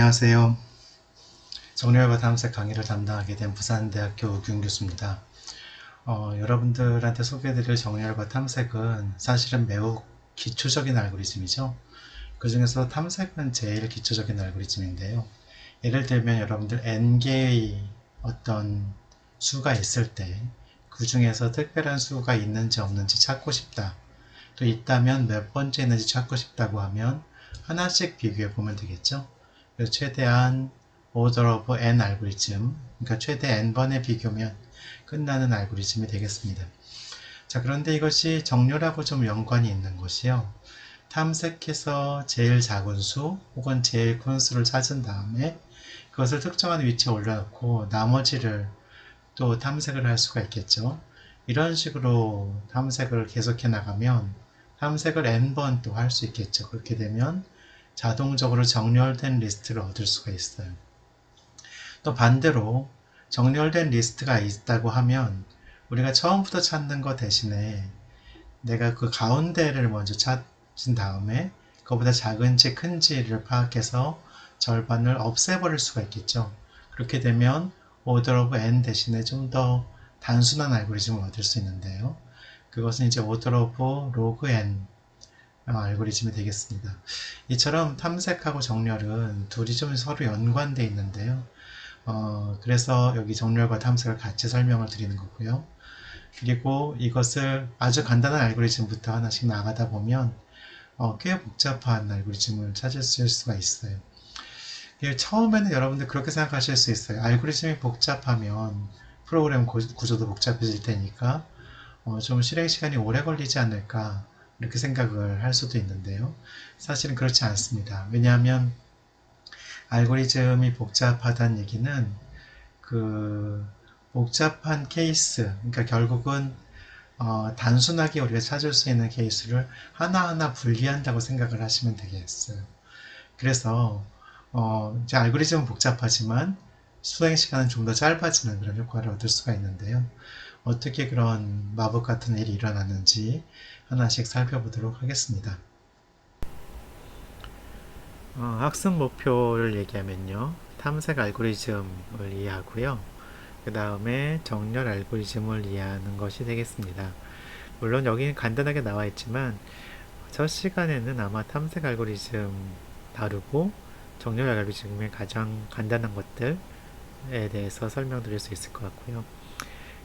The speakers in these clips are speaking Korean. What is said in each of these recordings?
안녕하세요. 정렬과 탐색 강의를 담당하게 된 부산대학교 우균 교수입니다. 여러분들한테 소개해드릴 정렬과 탐색은 사실은 매우 기초적인 알고리즘이죠. 그 중에서 탐색은 제일 기초적인 알고리즘인데요. 예를 들면 여러분들 n개의 어떤 수가 있을 때 그 중에서 특별한 수가 있는지 없는지 찾고 싶다. 또 있다면 몇 번째 있는지 찾고 싶다고 하면 하나씩 비교해 보면 되겠죠. 그래서 최대한 order of n 알고리즘, 그러니까 최대 n번의 비교면 끝나는 알고리즘이 되겠습니다. 자, 그런데 이것이 정렬하고 좀 연관이 있는 것이요. 탐색해서 제일 작은 수 혹은 제일 큰 수를 찾은 다음에 그것을 특정한 위치에 올려놓고 나머지를 또 탐색을 할 수가 있겠죠. 이런 식으로 탐색을 계속해 나가면 탐색을 n번 또 할 수 있겠죠. 그렇게 되면 자동적으로 정렬된 리스트를 얻을 수가 있어요. 또 반대로 정렬된 리스트가 있다고 하면 우리가 처음부터 찾는 것 대신에 내가 그 가운데를 먼저 찾은 다음에 그거보다 작은지 큰지를 파악해서 절반을 없애버릴 수가 있겠죠. 그렇게 되면 order of n 대신에 좀 더 단순한 알고리즘을 얻을 수 있는데요. 그것은 이제 order of log n 알고리즘이 되겠습니다. 이처럼 탐색하고 정렬은 둘이 좀 서로 연관되어 있는데요. 그래서 여기 정렬과 탐색을 같이 설명을 드리는 거고요. 그리고 이것을 아주 간단한 알고리즘부터 하나씩 나가다 보면 꽤 복잡한 알고리즘을 찾을 수가 있어요. 처음에는 여러분들 그렇게 생각하실 수 있어요. 알고리즘이 복잡하면 프로그램 구조도 복잡해질 테니까 좀 실행 시간이 오래 걸리지 않을까 이렇게 생각을 할 수도 있는데요. 사실은 그렇지 않습니다. 왜냐하면 알고리즘이 복잡하다는 얘기는 그 복잡한 케이스, 그러니까 결국은 단순하게 우리가 찾을 수 있는 케이스를 하나하나 분리한다고 생각을 하시면 되겠어요. 그래서 이제 알고리즘은 복잡하지만 수행 시간은 좀 더 짧아지는 그런 효과를 얻을 수가 있는데요. 어떻게 그런 마법 같은 일이 일어나는지 하나씩 살펴보도록 하겠습니다. 학습 목표를 얘기하면요. 탐색 알고리즘을 이해하고요. 그 다음에 정렬 알고리즘을 이해하는 것이 되겠습니다. 물론 여기는 간단하게 나와 있지만 첫 시간에는 아마 탐색 알고리즘 다루고 정렬 알고리즘의 가장 간단한 것들에 대해서 설명드릴 수 있을 것 같고요.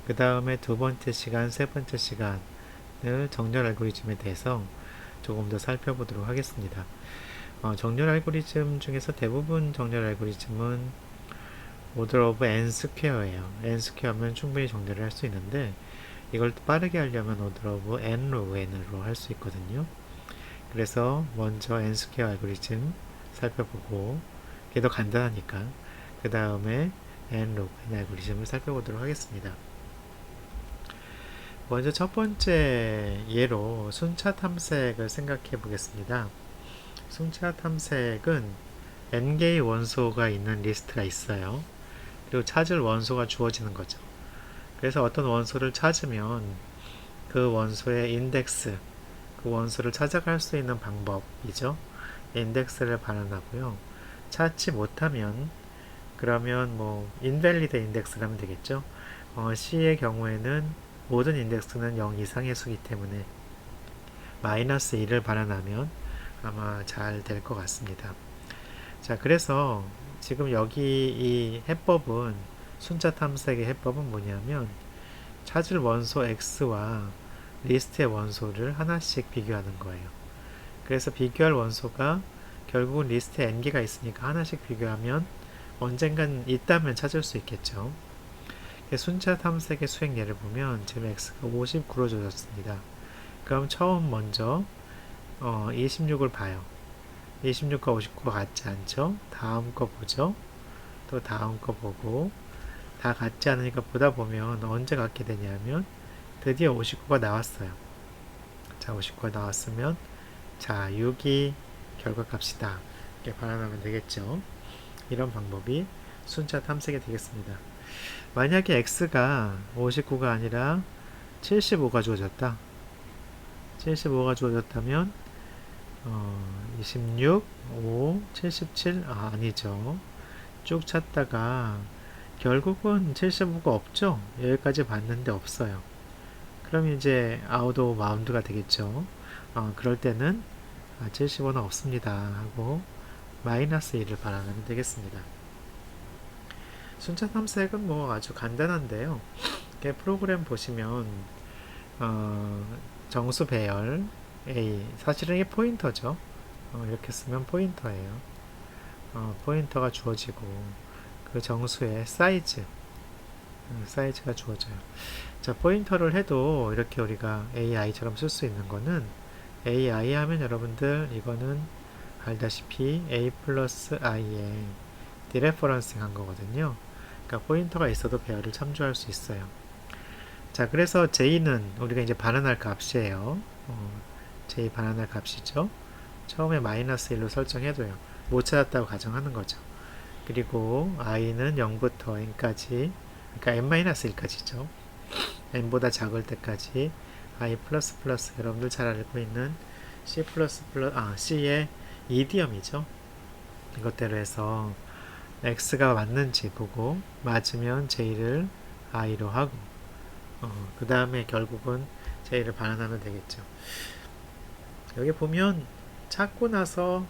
그 다음에 두 번째 시간, 세 번째 시간을 정렬 알고리즘에 대해서 조금 더 살펴보도록 하겠습니다. 정렬 알고리즘 중에서 대부분 정렬 알고리즘은 order of n 스퀘어예요. n 스퀘어면 충분히 정렬을 할 수 있는데 이걸 빠르게 하려면 order of n log n으로 할 수 있거든요. 그래서 먼저 n 스퀘어 알고리즘 살펴보고 이게 더 간단하니까 그 다음에 n log n 알고리즘을 살펴보도록 하겠습니다. 먼저 첫 번째 예로 순차 탐색을 생각해 보겠습니다. 순차 탐색은 n개의 원소가 있는 리스트가 있어요. 그리고 찾을 원소가 주어지는 거죠. 그래서 어떤 원소를 찾으면 그 원소의 인덱스, 그 원소를 찾아갈 수 있는 방법이죠. 인덱스를 발현하고요. 찾지 못하면 그러면 뭐 invalid 인덱스라면 되겠죠. C의 경우에는 모든 인덱스는 0 이상의 수기 때문에 마이너스 1을 발현하면 아마 잘 될 것 같습니다. 자, 그래서 지금 여기 이 해법은 순차 탐색의 해법은 뭐냐면 찾을 원소 x와 리스트의 원소를 하나씩 비교하는 거예요. 그래서 비교할 원소가 결국은 리스트에 n개가 있으니까 하나씩 비교하면 언젠간 있다면 찾을 수 있겠죠. 순차 탐색의 수행 예를 보면 지금 x가 59로 줘졌습니다. 그럼 처음 먼저 26을 봐요. 26과 59가 같지 않죠? 다음 거 보죠. 또 다음 거 보고 다 같지 않으니까 보다 보면 언제 같게 되냐면 드디어 59가 나왔어요. 자, 59가 나왔으면 자, 6이 결과값이다. 이렇게 발언하면 되겠죠. 이런 방법이 순차 탐색이 되겠습니다. 만약에 x가 59가 아니라 75가 주어졌다. 75가 주어졌다면 26, 5, 77, 아니죠. 쭉 찾다가 결국은 75가 없죠. 여기까지 봤는데 없어요. 그럼 이제 아웃 오브 마운드가 되겠죠. 그럴 때는 75는 없습니다 하고 마이너스 1을 반환하면 되겠습니다. 순차 탐색은 뭐 아주 간단한데요. 프로그램 보시면 정수 배열 A, 사실은 이게 포인터죠. 이렇게 쓰면 포인터예요. 포인터가 주어지고 그 정수의 사이즈가 주어져요. 자, 포인터를 해도 이렇게 우리가 AI처럼 쓸 수 있는 거는 AI 하면 여러분들 이거는 알다시피 A 플러스 I에 디레퍼런싱 한 거거든요. 그러니까 포인터가 있어도 배열을 참조할 수 있어요. 자, 그래서 J는 우리가 이제 반환할 값이에요. J 반환할 값이죠. 처음에 마이너스 1로 설정해둬요. 못 찾았다고 가정하는 거죠. 그리고 i는 0부터 n까지, 그러니까 n-1까지죠. n보다 작을 때까지 i++ 여러분들 잘 알고 있는 C의 이디엄이죠. 이것대로 해서 x가 맞는지 보고 맞으면 j를 i로 하고 그 다음에 결국은 j를 반환하면 되겠죠. 여기 보면 찾고 나서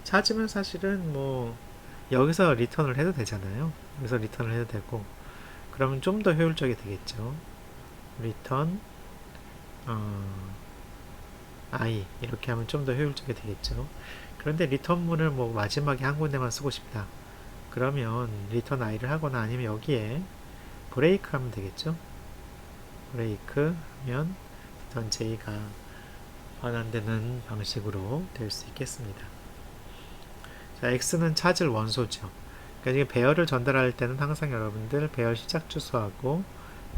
찾으면 사실은 뭐 여기서 리턴을 해도 되잖아요. 여기서 리턴을 해도 되고 그러면 좀 더 효율적이 되겠죠. 리턴 i 이렇게 하면 좀 더 효율적이 되겠죠. 그런데 리턴문을 뭐 마지막에 한 군데만 쓰고 싶다. 그러면 리턴 i를 하거나 아니면 여기에 브레이크 하면 되겠죠. 브레이크 하면 리턴 j가 반환되는 방식으로 될 수 있겠습니다. 자, x는 찾을 원소죠. 그러니까 배열을 전달할 때는 항상 여러분들 배열 시작 주소하고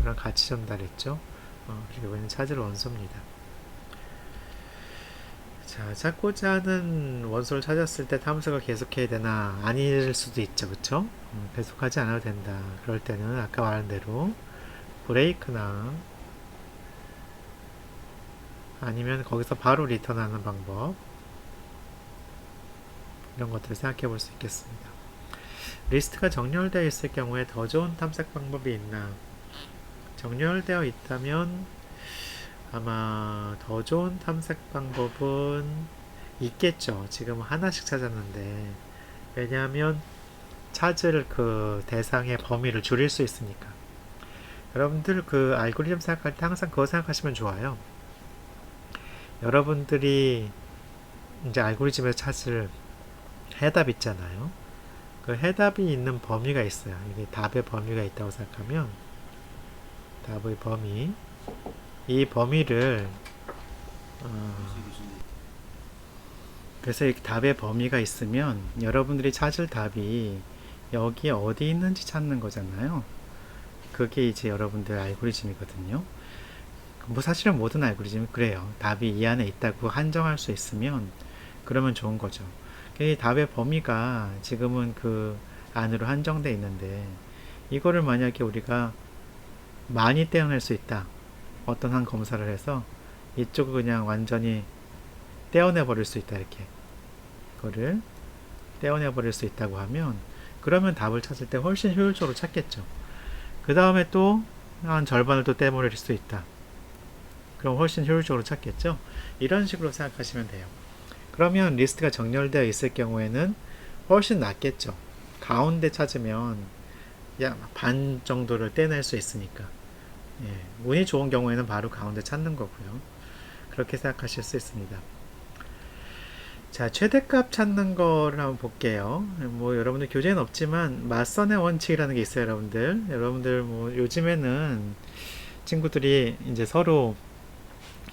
이랑 같이 전달했죠. 그리고 이는 찾을 원소입니다. 자, 찾고자 하는 원소를 찾았을 때 탐색을 계속해야 되나? 아닐 수도 있죠. 그쵸? 계속하지 않아도 된다. 그럴 때는 아까 말한 대로 브레이크나 아니면 거기서 바로 리턴하는 방법, 이런 것들을 생각해 볼 수 있겠습니다. 리스트가 정렬되어 있을 경우에 더 좋은 탐색 방법이 있나? 정렬되어 있다면 아마 더 좋은 탐색 방법은 있겠죠. 지금 하나씩 찾았는데, 왜냐하면 찾을 그 대상의 범위를 줄일 수 있으니까. 여러분들 그 알고리즘 생각할 때 항상 그거 생각하시면 좋아요. 여러분들이 이제 알고리즘에서 찾을 해답 있잖아요. 그 해답이 있는 범위가 있어요. 이게 답의 범위가 있다고 생각하면 답의 범위, 이 범위를 그래서 이렇게 답의 범위가 있으면 여러분들이 찾을 답이 여기 어디 있는지 찾는 거잖아요. 그게 이제 여러분들 알고리즘이거든요. 뭐 사실은 모든 알고리즘이 그래요. 답이 이 안에 있다고 한정할 수 있으면 그러면 좋은 거죠. 이 답의 범위가 지금은 그 안으로 한정되어 있는데 이거를 만약에 우리가 많이 떼어낼 수 있다. 어떤 한 검사를 해서 이쪽을 그냥 완전히 떼어내 버릴 수 있다. 이렇게 이거를 떼어내 버릴 수 있다고 하면 그러면 답을 찾을 때 훨씬 효율적으로 찾겠죠. 그 다음에 또 한 절반을 또 떼버릴 수 있다. 그럼 훨씬 효율적으로 찾겠죠. 이런 식으로 생각하시면 돼요. 그러면 리스트가 정렬되어 있을 경우에는 훨씬 낫겠죠. 가운데 찾으면 약 반 정도를 떼낼 수 있으니까. 운이 좋은 경우에는 바로 가운데 찾는 거고요. 그렇게 생각하실 수 있습니다. 자, 최대값 찾는 거를 한번 볼게요. 뭐 여러분들 교재는 없지만 맞선의 원칙이라는 게 있어요, 여러분들. 여러분들 뭐 요즘에는 친구들이 이제 서로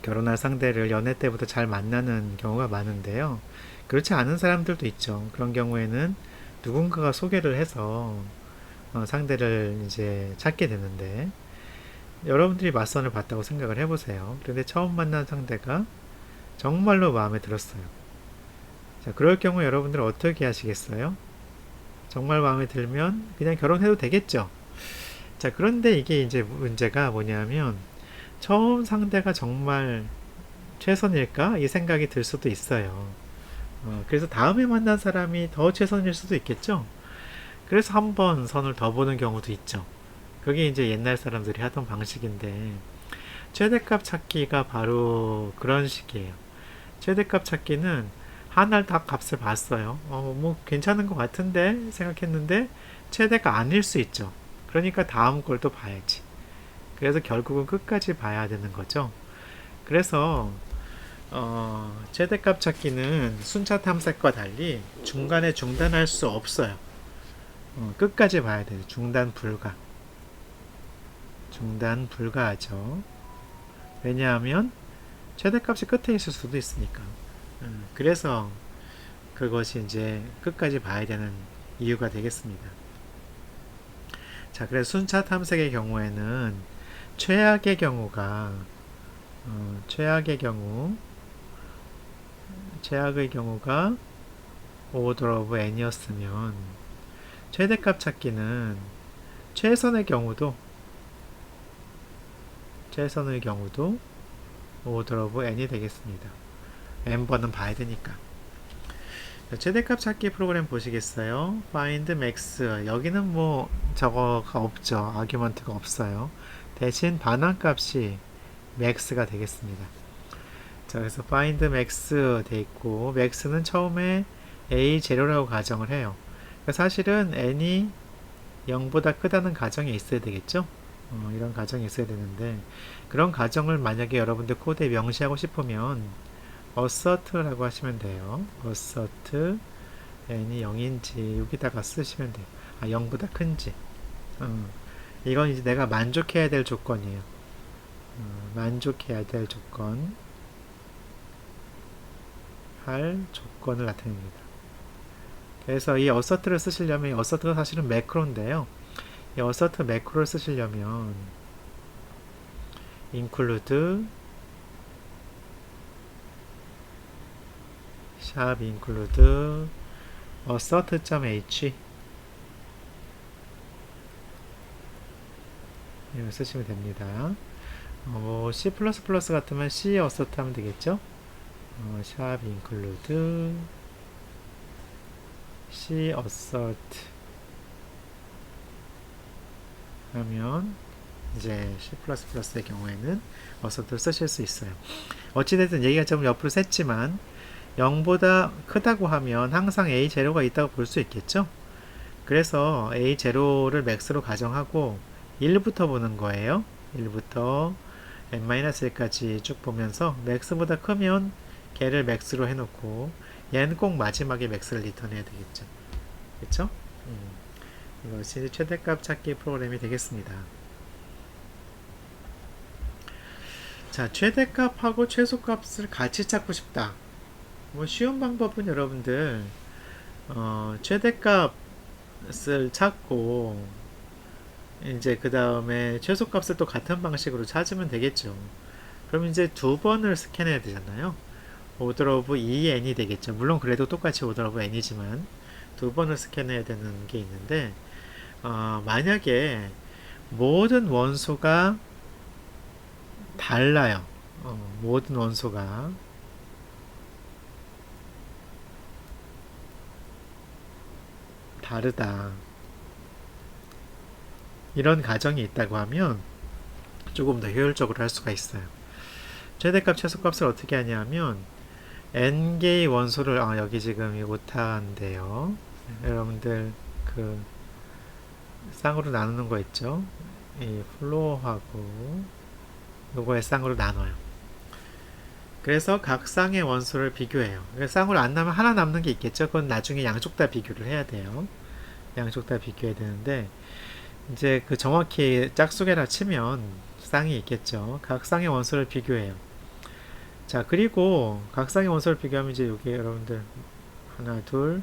결혼할 상대를 연애 때부터 잘 만나는 경우가 많은데요. 그렇지 않은 사람들도 있죠. 그런 경우에는 누군가가 소개를 해서 상대를 이제 찾게 되는데 여러분들이 맞선을 봤다고 생각을 해보세요. 그런데 처음 만난 상대가 정말로 마음에 들었어요. 자, 그럴 경우 여러분들은 어떻게 하시겠어요? 정말 마음에 들면 그냥 결혼해도 되겠죠. 자, 그런데 이게 이제 문제가 뭐냐면 처음 상대가 정말 최선일까? 이 생각이 들 수도 있어요. 그래서 다음에 만난 사람이 더 최선일 수도 있겠죠. 그래서 한 번 선을 더 보는 경우도 있죠. 그게 이제 옛날 사람들이 하던 방식인데, 최대값 찾기가 바로 그런 식이에요. 최대값 찾기는 하나를 다 값을 봤어요. 뭐 괜찮은 것 같은데 생각했는데 최대가 아닐 수 있죠. 그러니까 다음 걸 또 봐야지. 그래서 결국은 끝까지 봐야 되는 거죠. 그래서 최대값 찾기는 순차 탐색과 달리 중간에 중단할 수 없어요. 끝까지 봐야 돼요. 중단 불가. 중단 불가하죠. 왜냐하면 최대값이 끝에 있을 수도 있으니까. 그래서 그것이 이제 끝까지 봐야 되는 이유가 되겠습니다. 자, 그래서 순차 탐색의 경우에는 최악의 경우가 최악의 경우가 order of n이었으면 최대값 찾기는 최선의 경우도 order of n이 되겠습니다. n번은 봐야 되니까. 최대값 찾기 프로그램 보시겠어요? find max. 여기는 뭐 저거가 없죠. 아규먼트가 없어요. 대신 반환값이 max가 되겠습니다. 자, 그래서 find max 돼 있고, max는 처음에 a0라고 가정을 해요. 그러니까 사실은 n이 0보다 크다는 가정이 있어야 되겠죠? 이런 가정이 있어야 되는데, 그런 가정을 만약에 여러분들 코드에 명시하고 싶으면 assert라고 하시면 돼요. assert n이 0인지 여기다가 쓰시면 돼요. 0보다 큰지. 이건 이제 내가 만족해야 될 조건이에요. 만족해야 될 조건. 할 조건을 나타냅니다. 그래서 이 assert를 쓰시려면, assert가 사실은 매크로인데요. 이 assert 매크로를 쓰시려면 include 샵 include assert.h 이걸 쓰시면 됩니다. C++ 같으면 C assert 하면 되겠죠? 샵 include C assert 하면 이제 C++의 경우에는 assert를 쓰실 수 있어요. 어찌됐든 얘기가 좀 옆으로 샜지만 0보다 크다고 하면 항상 A0가 있다고 볼 수 있겠죠? 그래서 A0를 max로 가정하고 1부터 보는 거예요. 1부터 n-1까지 쭉 보면서 max보다 크면 걔를 max로 해놓고 얘는 꼭 마지막에 max를 리턴해야 되겠죠. 그쵸? 이것이 최대값 찾기 프로그램이 되겠습니다. 자, 최대값하고 최소값을 같이 찾고 싶다. 뭐 쉬운 방법은 여러분들 최대값을 찾고 이제 그 다음에 최소값을 또 같은 방식으로 찾으면 되겠죠. 그럼 이제 두 번을 스캔해야 되잖아요. order of n이 되겠죠. 물론 그래도 똑같이 order of n이지만 두 번을 스캔해야 되는 게 있는데, 만약에 모든 원소가 달라요. 모든 원소가 다르다. 이런 가정이 있다고 하면 조금 더 효율적으로 할 수가 있어요. 최대값, 최소값을 어떻게 하냐면 n개의 원소를 여기 지금 이 오타인데요. 여러분들 그 쌍으로 나누는 거 있죠? 이 플로어하고 요거의 쌍으로 나눠요. 그래서 각 쌍의 원소를 비교해요. 쌍으로 안 나면 하나 남는 게 있겠죠? 그건 나중에 양쪽 다 비교를 해야 돼요. 양쪽 다 비교해야 되는데, 이제 그 정확히 짝수계라 치면 쌍이 있겠죠. 각 쌍의 원소를 비교해요. 자, 그리고 각 쌍의 원소를 비교하면 이제 여기 여러분들 하나, 둘,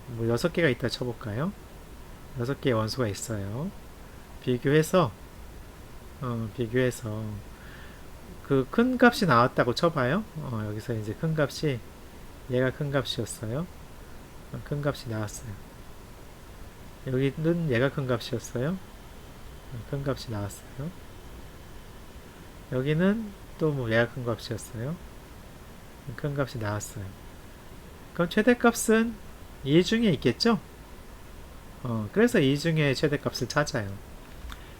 뭐 6개가 있다 쳐볼까요? 6개의 원소가 있어요. 비교해서 그 큰 값이 나왔다고 쳐봐요. 여기서 이제 큰 값이 얘가 큰 값이었어요. 큰 값이 나왔어요. 여기는 얘가 큰 값이었어요. 큰 값이 나왔어요. 여기는 또 뭐 얘가 큰 값이었어요. 큰 값이 나왔어요. 그럼 최대값은 이 중에 있겠죠? 그래서 이 중에 최대값을 찾아요.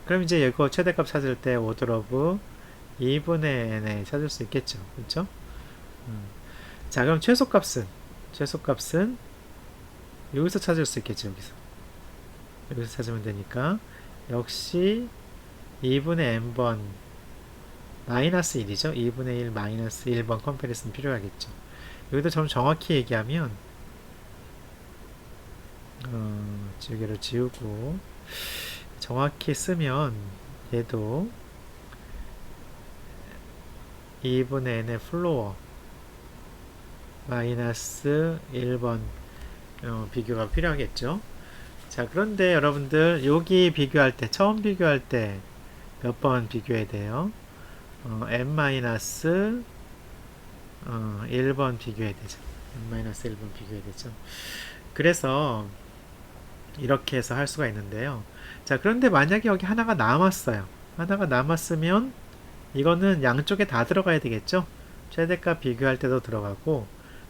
그럼 이제 이거 최대값 찾을 때 오더 오브 2분의 n에 찾을 수 있겠죠. 그렇죠? 자, 그럼 최소값은 여기서 찾을 수 있겠죠. 여기서 찾으면 되니까 역시 2분의 n번 마이너스 1이죠. 2분의 1 마이너스 1번 컴패리슨 필요하겠죠. 여기도 좀 정확히 얘기하면 여기를 지우고 정확히 쓰면 얘도 2분의 n의 플로어 마이너스 1번 비교가 필요하겠죠. 자, 그런데 여러분들 여기 비교할 때 처음 비교할 때 몇 번 비교해야 돼요? n-1번 비교해야 되죠. n-1번 비교해야 되죠. 그래서 이렇게 해서 할 수가 있는데요. 자, 그런데 만약에 여기 하나가 남았어요. 하나가 남았으면 이거는 양쪽에 다 들어가야 되겠죠. 최대값 비교할 때도 들어가고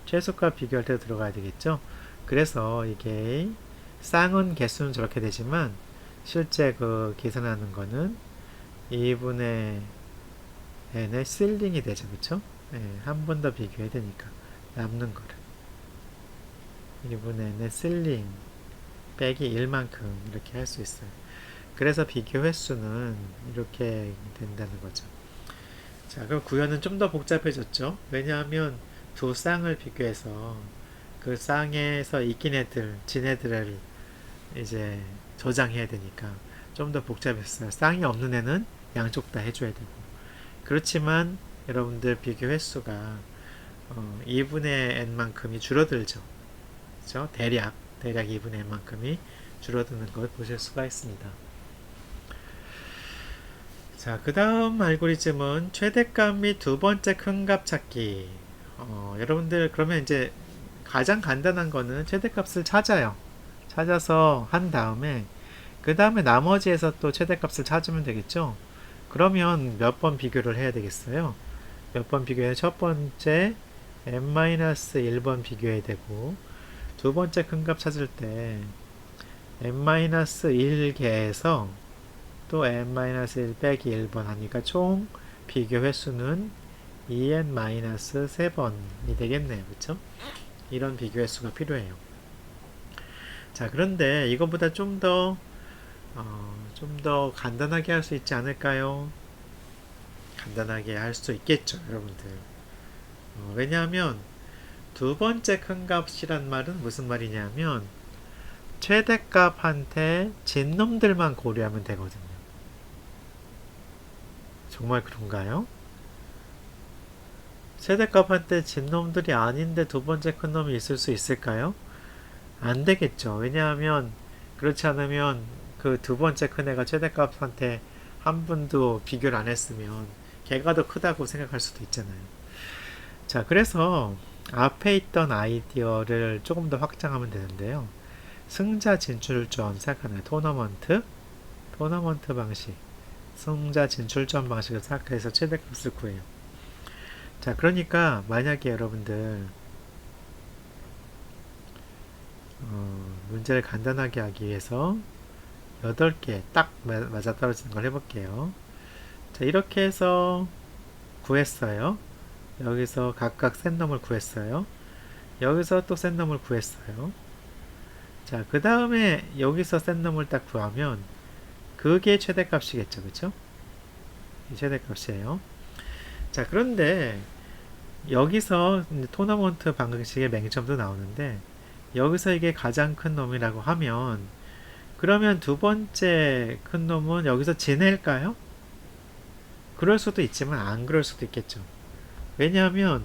최소값 비교할 때도 들어가야 되겠죠. 그래서 이게 쌍은 개수는 저렇게 되지만 실제 그 계산하는 거는 2분의 n의 실링이 되죠. 그쵸? 한 번 더 비교해야 되니까 남는 거를 2분의 n의 실링 빼기 1만큼 이렇게 할 수 있어요. 그래서 비교 횟수는 이렇게 된다는 거죠. 자, 그럼 구현은 좀 더 복잡해졌죠. 왜냐하면 두 쌍을 비교해서 그 쌍에서 이긴 애들, 진 애들을 이제 저장해야 되니까 좀 더 복잡했어요. 쌍이 없는 애는 양쪽 다 해줘야 되고. 그렇지만 여러분들 비교 횟수가 2분의 n만큼이 줄어들죠. 그렇죠? 대략 2분의 n만큼이 줄어드는 걸 보실 수가 있습니다. 자, 그 다음 알고리즘은 최대값 및 두 번째 큰 값 찾기. 여러분들 그러면 이제 가장 간단한 거는 최대값을 찾아요. 찾아서 한 다음에 그 다음에 나머지에서 또 최대값을 찾으면 되겠죠. 그러면 몇 번 비교를 해야 되겠어요. 몇 번 비교해? 첫 번째 n-1번 비교해야 되고 두 번째 큰 값 찾을 때 n-1개에서 또 n-1 빼기 1번 하니까 총 비교 횟수는 2n-3번이 되겠네요. 그쵸? 이런 비교 횟수가 필요해요. 자, 그런데 이거보다 좀 더 간단하게 할 수 있지 않을까요? 간단하게 할 수 있겠죠, 여러분들. 왜냐하면 두 번째 큰 값이란 말은 무슨 말이냐면 최대값한테 진놈들만 고려하면 되거든요. 정말 그런가요? 최대값한테 진놈들이 아닌데 두 번째 큰 놈이 있을 수 있을까요? 안 되겠죠. 왜냐하면 그렇지 않으면 그 두 번째 큰 애가 최대값한테 한 번도 비교를 안 했으면 걔가 더 크다고 생각할 수도 있잖아요. 자, 그래서 앞에 있던 아이디어를 조금 더 확장하면 되는데요. 승자 진출전 생각하나요? 토너먼트 방식, 승자 진출전 방식을 생각해서 최대값을 구해요. 자, 그러니까 만약에 여러분들 문제를 간단하게 하기 위해서 8개 딱 맞아떨어지는 걸 해볼게요. 자, 이렇게 해서 구했어요. 여기서 각각 센 놈을 구했어요. 여기서 또 센 놈을 구했어요. 자, 그 다음에 여기서 센 놈을 딱 구하면 그게 최대값이겠죠. 그쵸? 이 최대값이에요. 자, 그런데 여기서 토너먼트 방식의 맹점도 나오는데 여기서 이게 가장 큰 놈이라고 하면 그러면 두 번째 큰 놈은 여기서 지낼까요? 그럴 수도 있지만 안 그럴 수도 있겠죠. 왜냐하면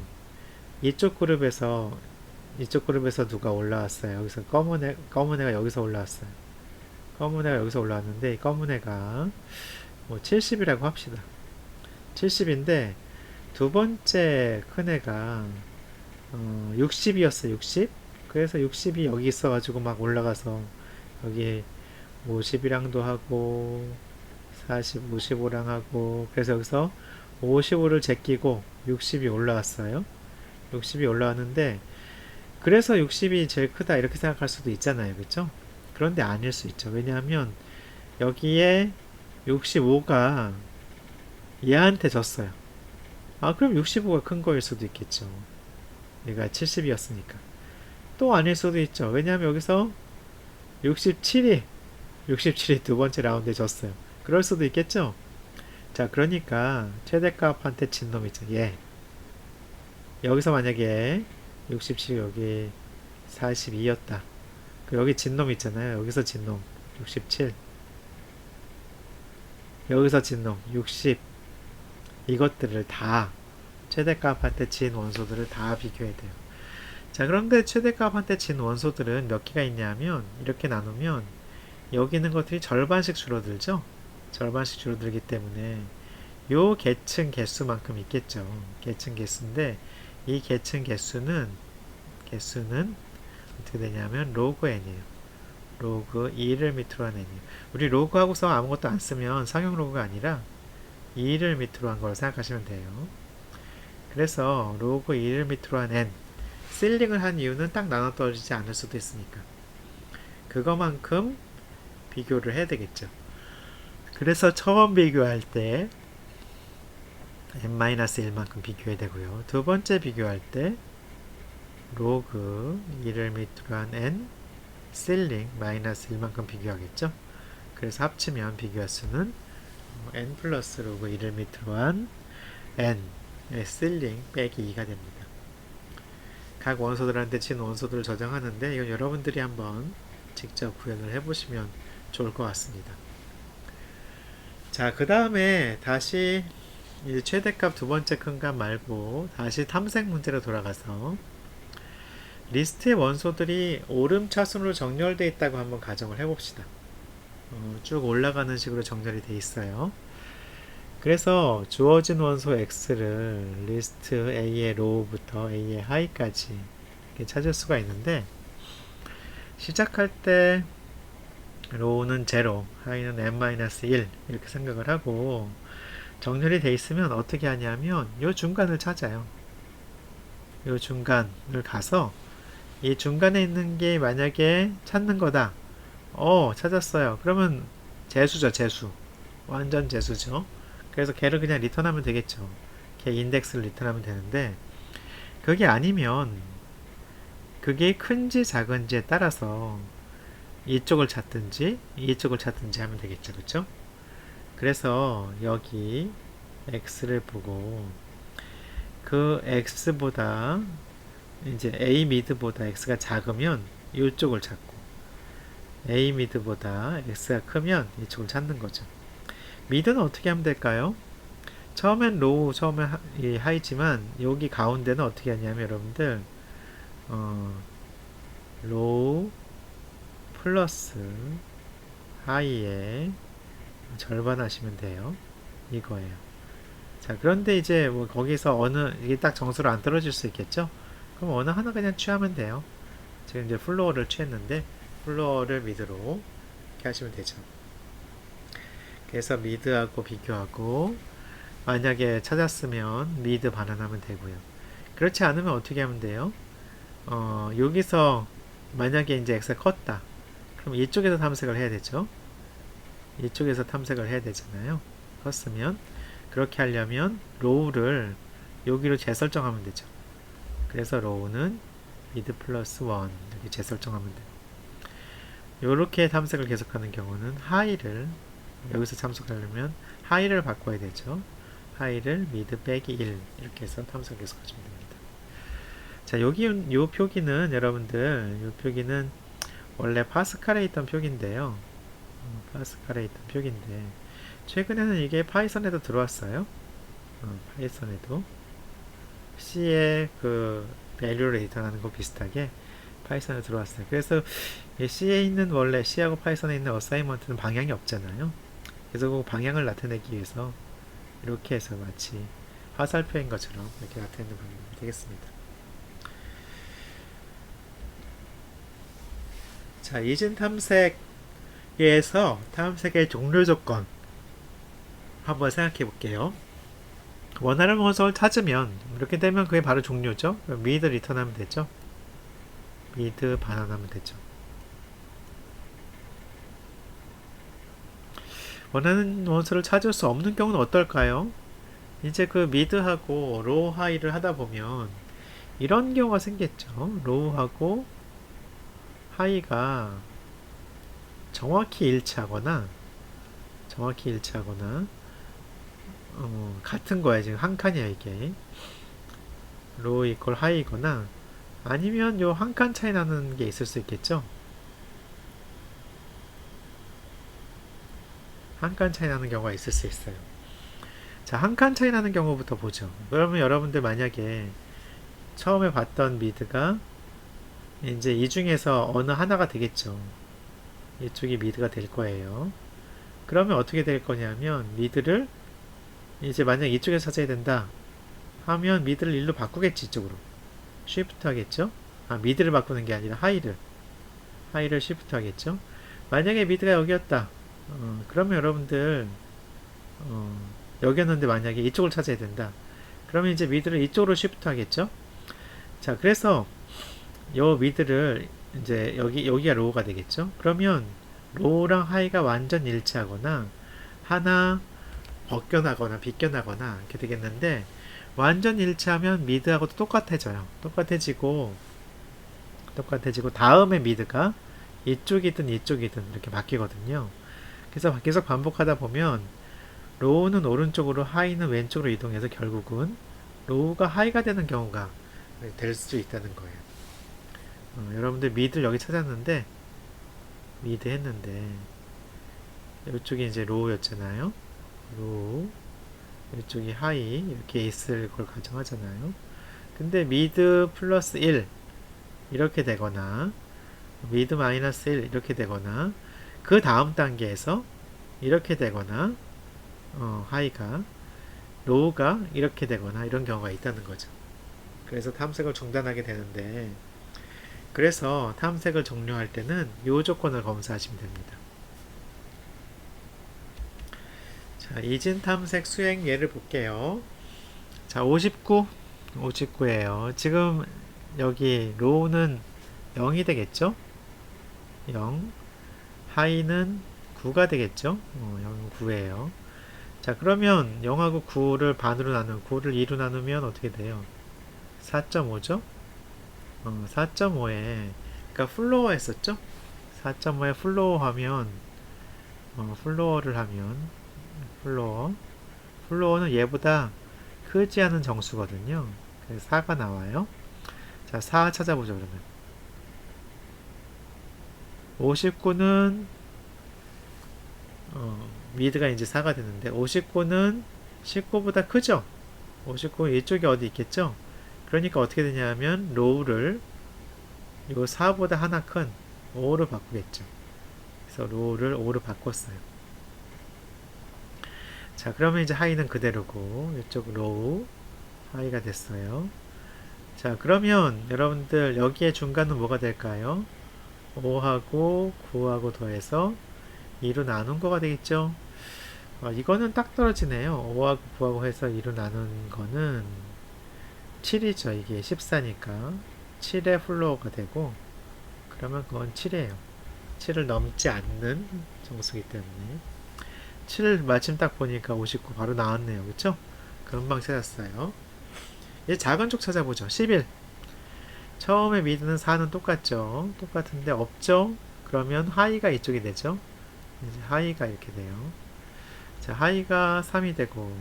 이쪽 그룹에서 누가 올라왔어요. 여기서 검은 애가 여기서 올라왔어요. 검은 애가 여기서 올라왔는데 이 검은 애가 뭐 70이라고 합시다. 70인데 두 번째 큰 애가 60이었어요. 60. 그래서 60이 여기 있어가지고 막 올라가서 여기 50이랑도 하고 40, 55랑 하고 그래서 여기서 55를 제끼고 60이 올라왔어요. 60이 올라왔는데 그래서 60이 제일 크다 이렇게 생각할 수도 있잖아요. 그렇죠? 그런데 아닐 수 있죠. 왜냐하면 여기에 65가 얘한테 졌어요. 아, 그럼 65가 큰 거일 수도 있겠죠. 얘가 70이었으니까. 또 아닐 수도 있죠. 왜냐하면 여기서 67이 두 번째 라운드에 졌어요. 그럴 수도 있겠죠. 자, 그러니까 최대값한테 진 놈 있죠. 얘. 여기서 만약에 67이 여기 42였다. 여기 진 놈 있잖아요. 여기서 진 놈 67. 여기서 진 놈 60. 이것들을 다 최대값한테 진 원소들을 다 비교해야 돼요. 자, 그런데 최대값한테 진 원소들은 몇 개가 있냐면 이렇게 나누면 여기 있는 것들이 절반씩 줄어들죠. 절반씩 줄어들기 때문에 요 계층 개수만큼 있겠죠. 계층 개수인데 이 계층 개수는 어떻게 되냐면 로그 n이에요. 로그 2를 밑으로 한 n이에요. 우리 로그 하고서 아무것도 안 쓰면 상용 로그가 아니라 2를 밑으로 한 걸 생각하시면 돼요. 그래서 로그 2를 밑으로 한 n 실링을 한 이유는 딱 나눠 떨어지지 않을 수도 있으니까 그거만큼 비교를 해야 되겠죠. 그래서 처음 비교할 때 n-1만큼 비교해야 되고요. 두 번째 비교할 때 로그 2를 밑으로 한 n 실링 -1만큼 비교하겠죠. 그래서 합치면 비교할 수는 n 플러스 로그 2를 밑으로 한 n 실링 빼기 2가 됩니다. 각 원소들한테 진 원소들을 저장하는데 이건 여러분들이 한번 직접 구현을 해보시면 좋을 것 같습니다. 자, 그 다음에 다시 이제 최대값 두 번째 큰 값 말고 다시 탐색 문제로 돌아가서 리스트의 원소들이 오름차순으로 정렬되어 있다고 한번 가정을 해봅시다. 쭉 올라가는 식으로 정렬이 되어 있어요. 그래서 주어진 원소 X를 리스트 A의 로우부터 A의 하이까지 이렇게 찾을 수가 있는데 시작할 때 로우는 0, 하이는 n-1 이렇게 생각을 하고 정렬이 되어 있으면 어떻게 하냐면 이 중간을 찾아요. 이 중간을 가서 이 중간에 있는 게 만약에 찾는 거다. 찾았어요. 그러면 재수죠, 재수. 완전 재수죠. 그래서 걔를 그냥 리턴하면 되겠죠. 걔 인덱스를 리턴하면 되는데 그게 아니면 그게 큰지 작은지에 따라서 이쪽을 찾든지 이쪽을 찾든지 하면 되겠죠. 그쵸? 그래서 여기 x를 보고 그 x보다 이제 a 미드보다 x가 작으면 이쪽을 찾고 a 미드보다 x가 크면 이쪽을 찾는 거죠. 미드는 어떻게 하면 될까요? 처음엔 로우, 처음엔 하이지만 여기 가운데는 어떻게 하냐면 여러분들 로우 플러스 하이에 절반 하시면 돼요. 이거예요. 자, 그런데 이제 뭐 거기서 이게 딱 정수로 안 떨어질 수 있겠죠? 그럼 어느 하나 그냥 취하면 돼요. 지금 이제 플로어를 취했는데 플로어를 미드로 이렇게 하시면 되죠. 그래서 미드하고 비교하고 만약에 찾았으면 미드 반환하면 되고요. 그렇지 않으면 어떻게 하면 돼요? 여기서 만약에 이제 x가 컸다. 그럼 이쪽에서 탐색을 해야 되죠. 이쪽에서 탐색을 해야 되잖아요. 컸으면 그렇게 하려면 로우를 여기로 재설정하면 되죠. 그래서 로우는 미드 플러스 1 이렇게 재설정하면 돼요. 이렇게 탐색을 계속하는 경우는 하이를 여기서 참석하려면 하이를 바꿔야 되죠. 하이를 미드 빼기 1 이렇게 해서 탐색을 계속하시면 됩니다. 자, 여기 요 표기는 여러분들 요 표기는 원래 파스칼에 있던 표기인데요. 파스칼에 있던 표기인데 최근에는 이게 파이썬에도 들어왔어요. 파이썬에도 C의 그 밸류를 리턴하는 거 비슷하게 파이썬에 들어왔어요. 그래서 C에 있는 원래 C하고 파이썬에 있는 어사이먼트는 방향이 없잖아요. 그래서 그 방향을 나타내기 위해서 이렇게 해서 마치 화살표인 것처럼 이렇게 나타내는 방향이 되겠습니다. 자, 이진 탐색에서 탐색의 종료 조건 한번 생각해 볼게요. 원하는 원소를 찾으면 이렇게 되면 그게 바로 종료죠. 미드 리턴하면 되죠. 미드 반환하면 되죠. 원하는 원소를 찾을 수 없는 경우는 어떨까요? 이제 그 미드하고 로우 하이를 하다 보면 이런 경우가 생겼죠. 로우하고 하이가 정확히 일치하거나 같은 거야. 지금 한 칸이야 이게. 로우 이퀄 하이거나 아니면 요 한 칸 차이 나는 게 있을 수 있겠죠. 한 칸 차이 나는 경우가 있을 수 있어요. 자, 한 칸 차이 나는 경우부터 보죠. 그러면 여러분들 만약에 처음에 봤던 미드가 이제 이 중에서 어느 하나가 되겠죠. 이쪽이 미드가 될 거예요. 그러면 어떻게 될 거냐면 미드를 이제 만약 이쪽에서 찾아야 된다 하면 미드를 일로 바꾸겠지. 이쪽으로 쉬프트 하겠죠. 미드를 바꾸는 게 아니라 하이를 쉬프트 하겠죠. 만약에 미드가 여기였다 그러면 여러분들 여기였는데 만약에 이쪽을 찾아야 된다 그러면 이제 미드를 이쪽으로 쉬프트 하겠죠. 자, 그래서 요 미드를 이제 여기가 로우가 되겠죠. 그러면 로우랑 하이가 완전 일치하거나 하나 벗겨나거나 비껴나거나 이렇게 되겠는데, 완전 일치하면 미드하고도 똑같아져요. 똑같아지고 다음에 미드가 이쪽이든 이쪽이든 이렇게 바뀌거든요. 그래서 계속 반복하다 보면 로우는 오른쪽으로 하이는 왼쪽으로 이동해서 결국은 로우가 하이가 되는 경우가 될 수 있다는 거예요. 여러분들 미드를 여기 찾았는데 미드 했는데 이쪽이 이제 로우였잖아요. 로우 이쪽이 하이 이렇게 있을 걸 가정하잖아요. 근데 미드 플러스 1 이렇게 되거나 미드 마이너스 1 이렇게 되거나 그 다음 단계에서 이렇게 되거나 하이가 로우가 이렇게 되거나 이런 경우가 있다는 거죠. 그래서 탐색을 중단하게 되는데, 그래서 탐색을 종료할 때는 이 조건을 검사하시면 됩니다. 자, 이진 탐색 수행 예를 볼게요. 자, 59예요. 지금 여기 로우는 0이 되겠죠? 0. 하이는 9가 되겠죠? 0, 9예요. 자, 그러면 0하고 9를 반으로 나누면 9를 2로 나누면 어떻게 돼요? 4.5죠? 4.5에 그러니까 플로어 했었죠? 4.5에 플로어 하면 플로어를 하면 플로어는 얘보다 크지 않은 정수거든요. 그래서 4가 나와요. 자, 4 찾아보죠. 그러면 59는 미드가 이제 4가 되는데 59는 19보다 크죠? 59 이쪽이 어디 있겠죠? 그러니까 어떻게 되냐면 로우를 요 4보다 하나 큰 5로 바꾸겠죠. 그래서 로우를 5로 바꿨어요. 자, 그러면 이제 하이는 그대로고 이쪽 로우 하이가 됐어요. 자, 그러면 여러분들 여기에 중간은 뭐가 될까요? 5하고 9하고 더해서 2로 나눈 거가 되겠죠. 이거는 딱 떨어지네요. 5하고 9하고 해서 2로 나눈 거는 7이죠. 이게 14니까 7의 플로어가 되고, 그러면 그건 7이에요. 7을 넘지 않는 정수기 때문에 7을 마침 딱 보니까 59 바로 나왔네요. 그쵸? 금방 찾았어요. 이제 작은 쪽 찾아보죠. 11. 처음에 미드는 4는 똑같죠. 똑같은데 없죠? 그러면 하이가 이쪽이 되죠. 이제 하이가 이렇게 돼요. 자, 하이가 3이 되고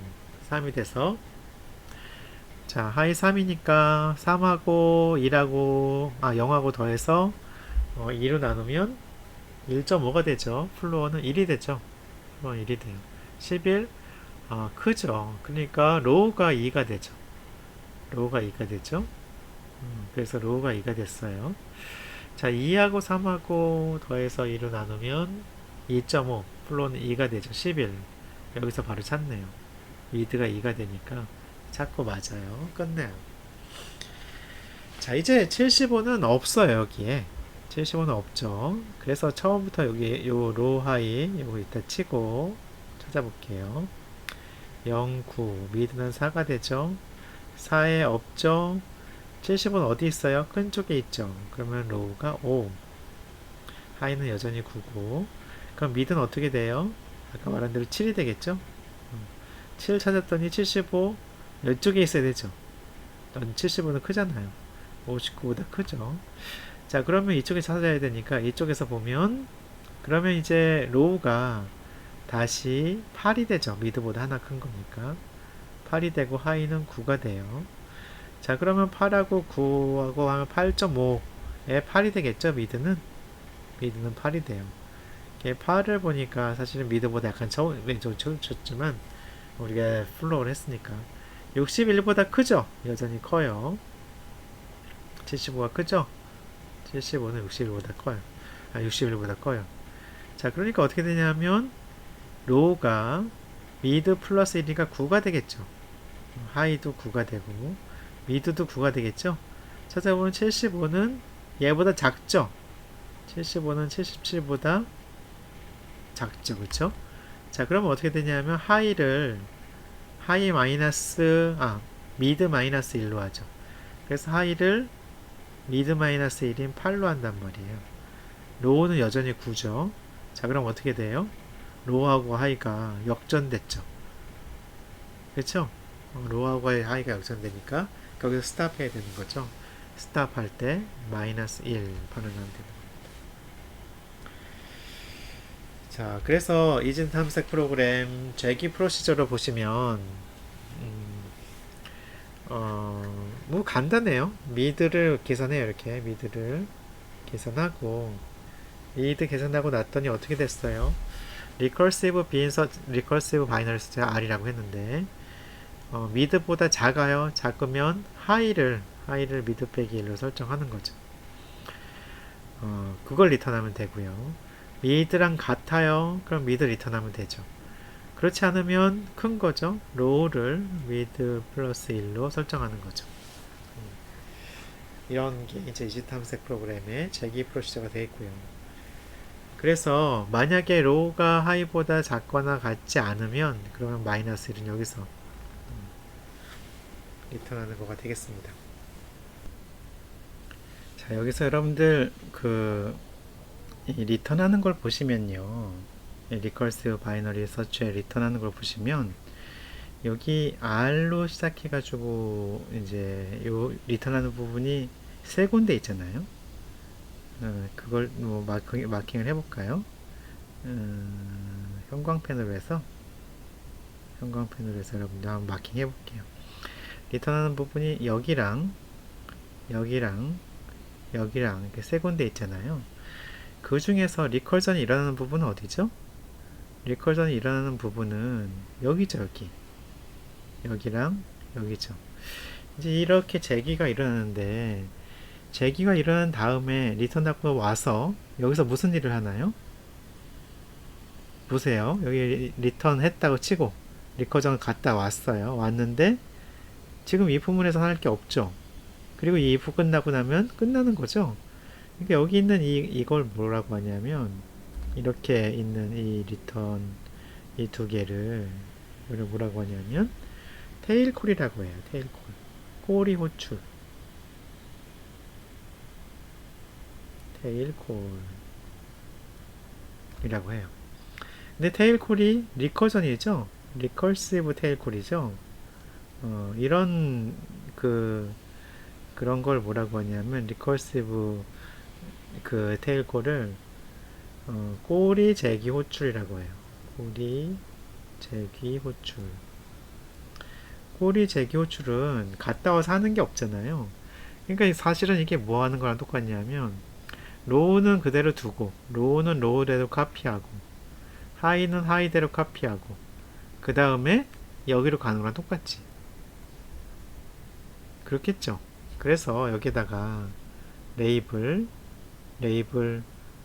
3이 돼서, 자, 하이 3이니까 3하고 1하고 0하고 더해서 2로 나누면 1.5가 되죠. 플로어는 1이 되죠. 플로어는 1이 돼요. 11 크죠. 그러니까 로우가 2가 되죠. 로우가 2가 되죠. 그래서 로우가 2가 됐어요. 자, 2하고 3하고 더해서 2로 나누면 2.5 플로어는 2가 되죠. 11 여기서 바로 찾네요. 미드가 2가 되니까 찾고 맞아요. 끝내요. 자, 이제 75는 없어요. 여기에 75는 없죠. 그래서 처음부터 여기 요 로우 하이 요거 이따 치고 찾아볼게요. 0, 9. 미드는 4가 되죠. 4에 없죠. 70은 어디 있어요? 큰 쪽에 있죠. 그러면 로우가 5. 하이는 여전히 9고. 그럼 미드는 어떻게 돼요? 아까 말한 대로 7이 되겠죠? 7 찾았더니 75 이쪽에 있어야 되죠. 75는 크잖아요. 59보다 크죠. 자, 그러면 이쪽에 찾아야 되니까 이쪽에서 보면 그러면 이제 로우가 다시 8이 되죠. 미드보다 하나 큰 거니까. 8이 되고 하이는 9가 돼요. 자, 그러면 8하고 9하고 하면 8.5에 8이 되겠죠. 미드는 8이 돼요. 8을 보니까 사실은 미드보다 약간 졌지만 우리가 플로우를 했으니까 61보다 크죠? 여전히 커요. 75가 크죠? 75는 61보다 커요. 61보다 커요. 자, 그러니까 어떻게 되냐면 로우가 미드 플러스 1이니까 9가 되겠죠. 하이도 9가 되고 미드도 9가 되겠죠. 찾아보면 75는 얘보다 작죠. 75는 77보다 작죠. 그쵸? 자, 그러면 어떻게 되냐면 미드 마이너스 1로 하죠. 그래서 하이를 미드 마이너스 1인 8로 한단 말이에요. 로우는 여전히 9죠. 자, 그럼 어떻게 돼요? 로우하고 하이가 역전됐죠. 그렇죠? 로우하고 하이가 역전되니까 거기서 스탑해야 되는 거죠. 스탑할 때 마이너스 1 반응하면 되는 거예요. 자, 그래서 이진 탐색 프로그램 재기 프로시저로 보시면 뭐 간단해요. 미드를 계산해요. 이렇게 미드를 계산하고 미드 계산하고 났더니 어떻게 됐어요? 리커시브 바이너리 숫자 R이라고 했는데 미드보다 작아요. 작으면 하이를 미드 빼기 1로 설정하는 거죠. 그걸 리턴하면 되고요. 미드랑 같아요. 그럼 미드 리턴하면 되죠. 그렇지 않으면 큰 거죠. 로우를 미드 플러스 1로 설정하는 거죠. 이런 게 이제 이지 탐색 프로그램의 재기 프로시저가 되어 있고요. 그래서 만약에 로우가 하이보다 작거나 같지 않으면 그러면 마이너스 1은 여기서 리턴하는 거가 되겠습니다. 자, 여기서 여러분들 이 리턴하는 걸 보시면요. 리커시브 바이너리 서치에 리턴하는 걸 보시면 여기 R로 시작해가지고 이제 요 리턴하는 부분이 세 군데 있잖아요. 그걸 뭐 마킹을 해볼까요? 형광펜으로 해서 여러분들 한번 마킹 해볼게요. 리턴하는 부분이 여기랑 이렇게 세 군데 있잖아요. 그 중에서 리컬전이 일어나는 부분은 어디죠? 리컬전이 일어나는 부분은 여기죠. 여기랑 여기죠. 이제 이렇게 재기가 일어나는데 재기가 일어난 다음에 리턴 받고 와서 여기서 무슨 일을 하나요? 보세요. 여기 리턴 했다고 치고 리커전을 갔다 왔는데 지금 이 부분에서 할 게 없죠. 그리고 이 if 끝나고 나면 끝나는 거죠. 그러니까 여기 있는 이걸 뭐라고 하냐면 이렇게 있는 이 리턴 이 두 개를 뭐라고 하냐면 테일콜이라고 해요. 테일콜. 꼬리 호출. 테일콜이라고 해요. 근데 테일콜이 리커전이죠. 리컬시브 테일콜이죠. 이런 그런 걸 뭐라고 하냐면 리컬시브 테일콜을 꼬리 재기 호출이라고 해요. 꼬리 재기 호출. 꼬리 재기 호출은 갔다 와서 하는 게 없잖아요. 그러니까 사실은 이게 뭐 하는 거랑 똑같냐면 로우는 그대로 두고 로우는 로우대로 카피하고 하이는 하이대로 카피하고 그 다음에 여기로 가는 거랑 똑같지. 그렇겠죠. 그래서 여기다가 레이블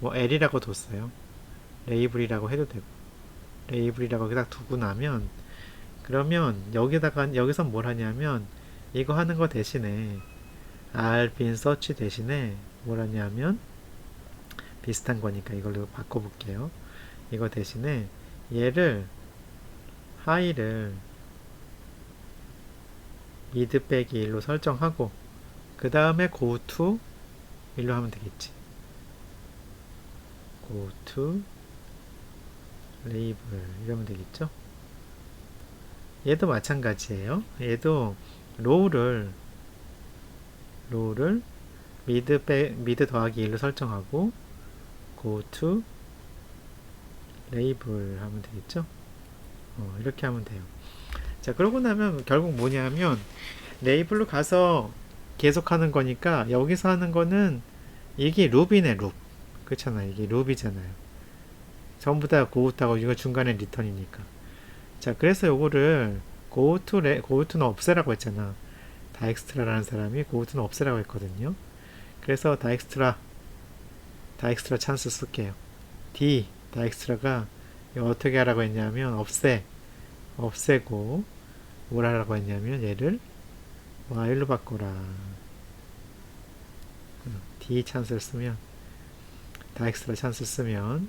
뭐 L이라고 뒀어요. 레이블이라고 해도 되고 레이블이라고 딱 두고 나면 그러면 여기서 뭘 하냐면 이거 하는 거 대신에 bin search 대신에 뭘 하냐면 비슷한 거니까 이걸로 바꿔볼게요. 이거 대신에 얘를 하이를 mid 빼기 1로 설정하고 그 다음에 go to 1로 하면 되겠지. go to label 이러면 되겠죠. 얘도 마찬가지예요. 얘도 row를 mid 더하기 1로 설정하고 go to label 하면 되겠죠. 이렇게 하면 돼요. 자, 그러고 나면 결국 뭐냐면 레이블로 가서 계속 하는 거니까 여기서 하는 거는 이게 룹이네, 룹. 그렇잖아요. 이게 룹이잖아요. 전부 다 고우트하고 이거 중간에 리턴이니까. 자, 그래서 요거를 고우트는 없애라고 했잖아. 다엑스트라라는 사람이 고우트는 없애라고 했거든요. 그래서 다엑스트라 찬스 쓸게요. 다엑스트라가 이거 어떻게 하라고 했냐면 없애고 뭘 하라고 했냐면 얘를 while로 바꿔라. D 찬스를 쓰면 다엑스트라 찬스 쓰면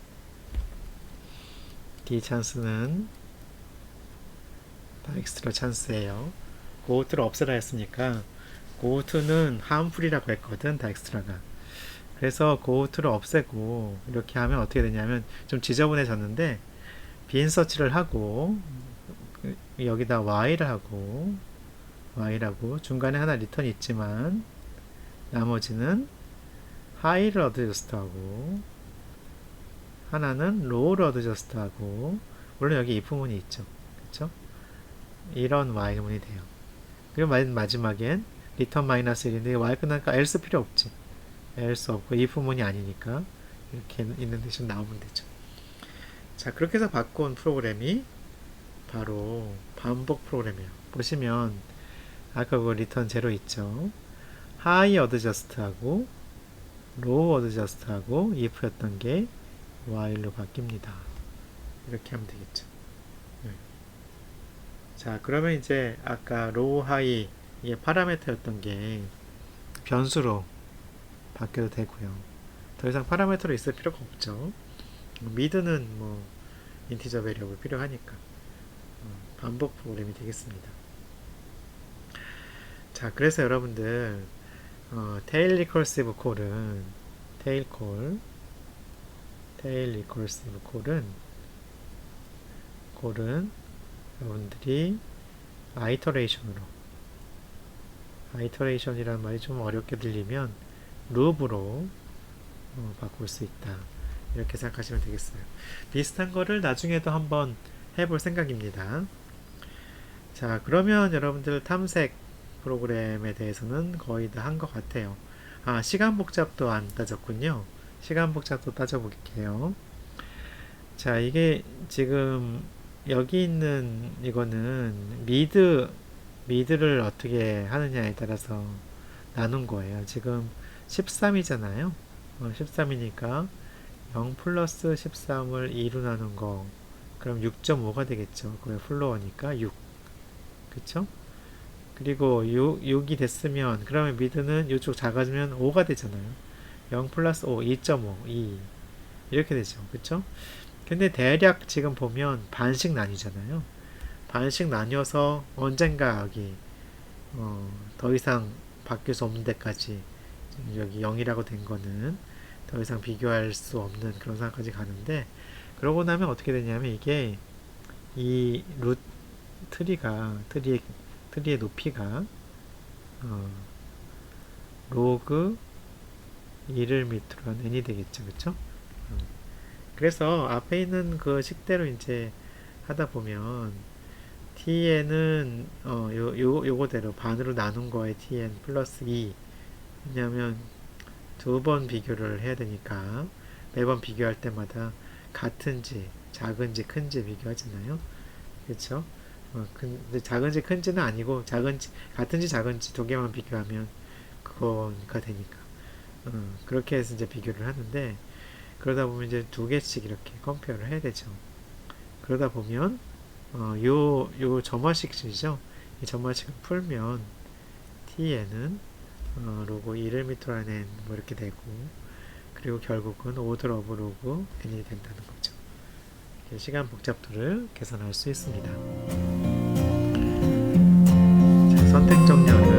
D 찬스는 다엑스트라 찬스예요. 고우트를 없애라 했으니까 고우트는 harmful이라고 했거든, 다엑스트라가. 그래서 고우트를 없애고 이렇게 하면 어떻게 되냐면 좀 지저분해졌는데 빈 서치를 하고 여기다 y를 하고 중간에 하나 리턴이 있지만 나머지는 high를 어드저스트하고 하나는 low를 어드저스트하고 물론 여기 if문이 있죠. 그쵸? 이런 y문이 돼요. 그리고 마지막엔 return 마이너스 1인데 y 끝나니까 else 필요 없지. else 없고 if문이 아니니까 이렇게 있는데 좀 나오면 되죠. 자, 그렇게 해서 바꾼 프로그램이 바로 반복 프로그램이에요. 보시면 아까 그 리턴 제로 있죠. 하이 어드저스트하고 로우 어드저스트하고 if였던 게 while로 바뀝니다. 이렇게 하면 되겠죠. 네. 자, 그러면 이제 아까 로우 하이 이게 파라미터였던 게 변수로 바뀌어도 되고요. 더 이상 파라미터로 있을 필요가 없죠. 미드는 뭐 인티저 베리어블 필요하니까 반복 프로그램이 되겠습니다. 자, 그래서 여러분들 테일 리커시브 콜은 테일 리커시브 콜은 여러분들이 아이터레이션이라는 말이 좀 어렵게 들리면 룹으로 바꿀 수 있다. 이렇게 생각하시면 되겠어요. 비슷한 거를 나중에도 한번 해볼 생각입니다. 자, 그러면 여러분들 탐색 프로그램에 대해서는 거의 다 한 것 같아요. 시간 복잡도 안 따졌군요. 시간 복잡도 따져볼게요. 자, 이게 지금 여기 있는 이거는 미드를 어떻게 하느냐에 따라서 나눈 거예요. 지금 13이잖아요. 13이니까 0 플러스 13을 2로 나눈 거 그럼 6.5가 되겠죠. 그게 플로어니까 6. 그쵸? 그리고 6이 됐으면 그러면 미드는 이쪽 작아지면 5가 되잖아요. 0 플러스 5, 2.5, 2 이렇게 되죠. 그쵸? 근데 대략 지금 보면 반씩 나뉘잖아요. 반씩 나뉘어서 언젠가 여기 더 이상 바뀔 수 없는 데까지 여기 0이라고 된 거는 더 이상 비교할 수 없는 그런 상황까지 가는데 그러고 나면 어떻게 되냐면 이게 이 트리의 높이가 로그 2를 밑으로 한 n이 되겠죠. 그쵸? 그래서 앞에 있는 그 식대로 이제 하다 보면 tn은 요거대로 반으로 나눈 거에 tn 플러스 2 왜냐면 두 번 비교를 해야 되니까 매번 비교할 때마다 같은지 작은지 큰지 비교하잖아요. 그쵸? 근데 작은지 큰지는 아니고 같은지 작은지 두 개만 비교하면 그거가 되니까 그렇게 해서 이제 비교를 하는데 그러다 보면 이제 두 개씩 이렇게 컴페어를 해야 되죠. 그러다 보면 요 점화식이죠. 이 점화식을 풀면 tn은 로그 1을 밑으로 한 n 뭐 이렇게 되고 그리고 결국은 오더 오브 로그 n이 된다는 거죠. 시간 복잡도를 계산할 수 있습니다. 자, 선택 정렬을